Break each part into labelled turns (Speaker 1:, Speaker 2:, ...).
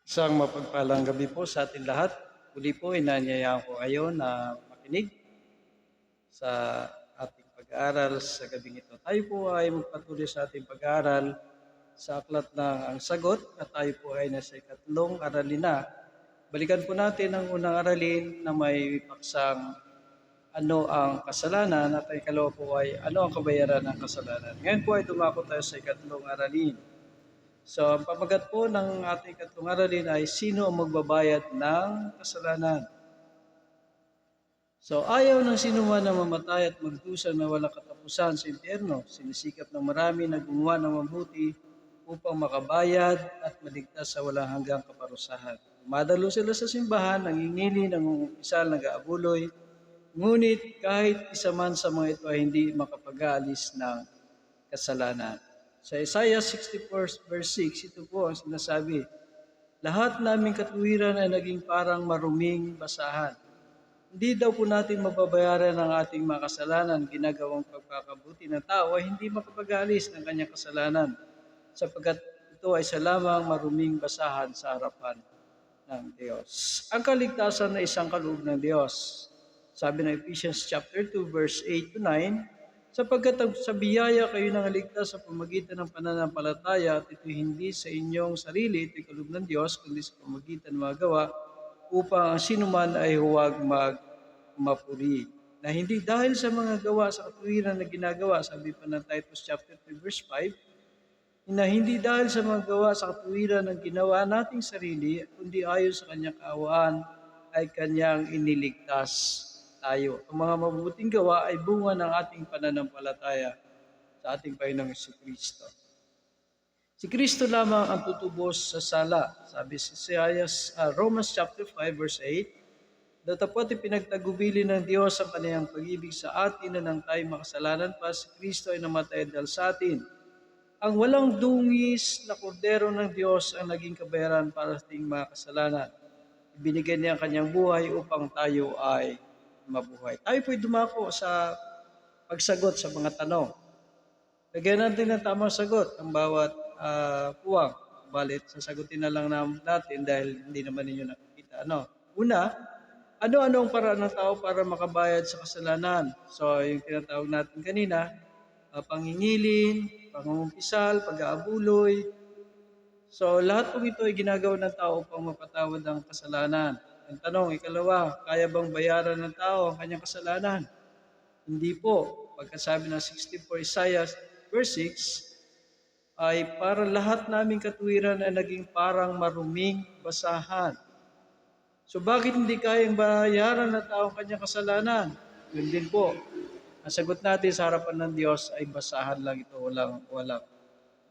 Speaker 1: Isang mapagpalang gabi po sa ating lahat. Muli po, inanyayaan ko kayo na makinig sa ating pag-aaral sa gabing ito. Tayo po ay magpatuloy sa ating pag-aaral sa aklat ng Ang Sagot at tayo po ay nasa ikatlong aralin na. Balikan po natin ang unang aralin na may paksang ano ang kasalanan at ang ikalawa po ay ano ang kabayaran ng kasalanan. Ngayon po ay dumako tayo sa ikatlong aralin. So, ang pamagat po ng ating ikatlong aralin ay sino ang magbabayad ng kasalanan. So, ayaw ng sinuman na mamatay at magdusa na walang katapusan sa impyerno. Sinisikap ng marami na gumawa ng mabuti upang makabayad at maligtas sa walang hanggang kaparusahan. Madalo sila sa simbahan, nangingili, nangungumpisal, nag-aabuloy. Ngunit kahit isa man sa mga ito ay hindi makapag-aalis ng kasalanan. Sa Isaiah 64 verse 6, ito po ang sinasabi, lahat naming katuwiran ay naging parang maruming basahan. Hindi daw po natin mababayaran ang ating mga kasalanan, ginagawang pagkakabuti ng tao ay hindi makapag-alis ng kanyang kasalanan, sapagkat ito ay sa lamang maruming basahan sa harapan ng Diyos. Ang kaligtasan na isang kaloob ng Diyos. Sabi ng Ephesians chapter 2 verse 8 to 9, sapagkat sa biyaya kayo nangaligtas sa pamagitan ng pananampalataya at ito hindi sa inyong sarili, ito'y kaloob ng Diyos, kundi sa pamagitan ng mga gawa, upang ang sinuman ay huwag mapuri. Na hindi dahil sa mga gawa sa katuwiran na ginagawa, sabi pa ng Titus chapter 3 verse 5, na hindi dahil sa mga gawa sa katuwiran ng ginawa nating sarili, kundi ayon sa kanyang kaawaan ay kanyang iniligtas tayo. Ang mga mabubuting gawa ay bunga ng ating pananampalataya sa ating Panginoong Kristo. Si Kristo lamang ang tutubos sa sala. Sabi si Romans chapter 5 verse 8, datapot ipinagtagubili ng Diyos ang kaniyang pag-ibig sa atin na nang tayo makasalanan pa, si Kristo ay namatay dahil sa atin. Ang walang dungis na kordero ng Diyos ang naging kabayaran para sa ating mga kasalanan. Ibinigay niya ang kanyang buhay upang tayo ay mabuhay. Tayo po'y dumako sa pagsagot sa mga tanong. Lagyan natin ng tamang sagot ang bawat puwang. Balit, sasagutin na lang natin dahil hindi naman ninyo nakikita. Una, ano-ano ang paraan ng tao para makabayad sa kasalanan? So, yung tinatawag natin kanina, pangingilin, pangungumpisal, pag-aabuloy. So, lahat po ito ay ginagawa ng tao upang mapatawad ang kasalanan. Ang tanong, ikalawa, kaya bang bayaran ng tao ang kanyang kasalanan? Hindi po. Pagkasabi ng 64 Isaiah verse 6, ay para lahat naming katuwiran ay naging parang maruming basahan. So bakit hindi kayang bayaran ng tao ang kanyang kasalanan? Yun din po. Ang sagot natin sa harapan ng Diyos ay basahan lang ito, walang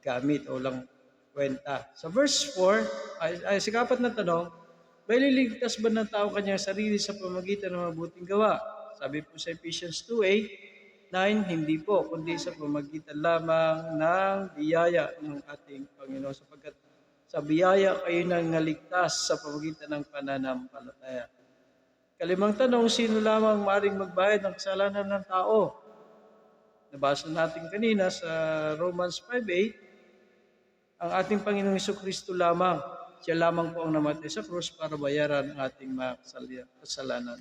Speaker 1: gamit, walang kwenta. Sa verse 4, ay sikapat na tanong, may liligtas ba ng tao kanyang sarili sa pamagitan ng mabuting gawa? Sabi po sa Ephesians 2:8, 9, hindi po, kundi sa pamagitan lamang ng biyaya ng ating Panginoon, sapagkat sa biyaya kayo nang naligtas sa pamagitan ng pananampalataya. Kalimang tanong, sino lamang maaaring magbayad ng kasalanan ng tao? Nabasa natin kanina sa Romans 5:8, ang ating Panginoong Jesucristo lamang. Siya lamang po ang namatay sa krus para bayaran ang ating mga kasalanan.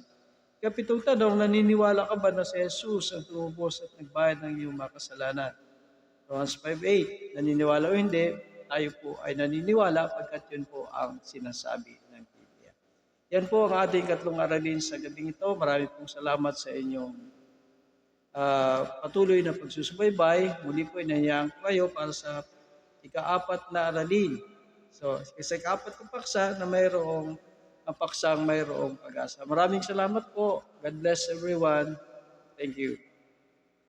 Speaker 1: Kapitong tanong, naniniwala ka ba na si Jesus ang tumubos at nagbayad ng iyong mga kasalanan? Romans 5:8, naniniwala o hindi, tayo po ay naniniwala pagkat yun po ang sinasabi ng Biblia. Yan po ang ating ikatlong aralin sa gabing ito. Marami pong salamat sa inyong patuloy na pagsusubaybay. Muli po inahiyaan ko kayo para sa ika-4 na aralin. So, sa ika-4 na paksa na mayroong ang paksang mayroong pag-asa. Maraming salamat po. God bless everyone. Thank you.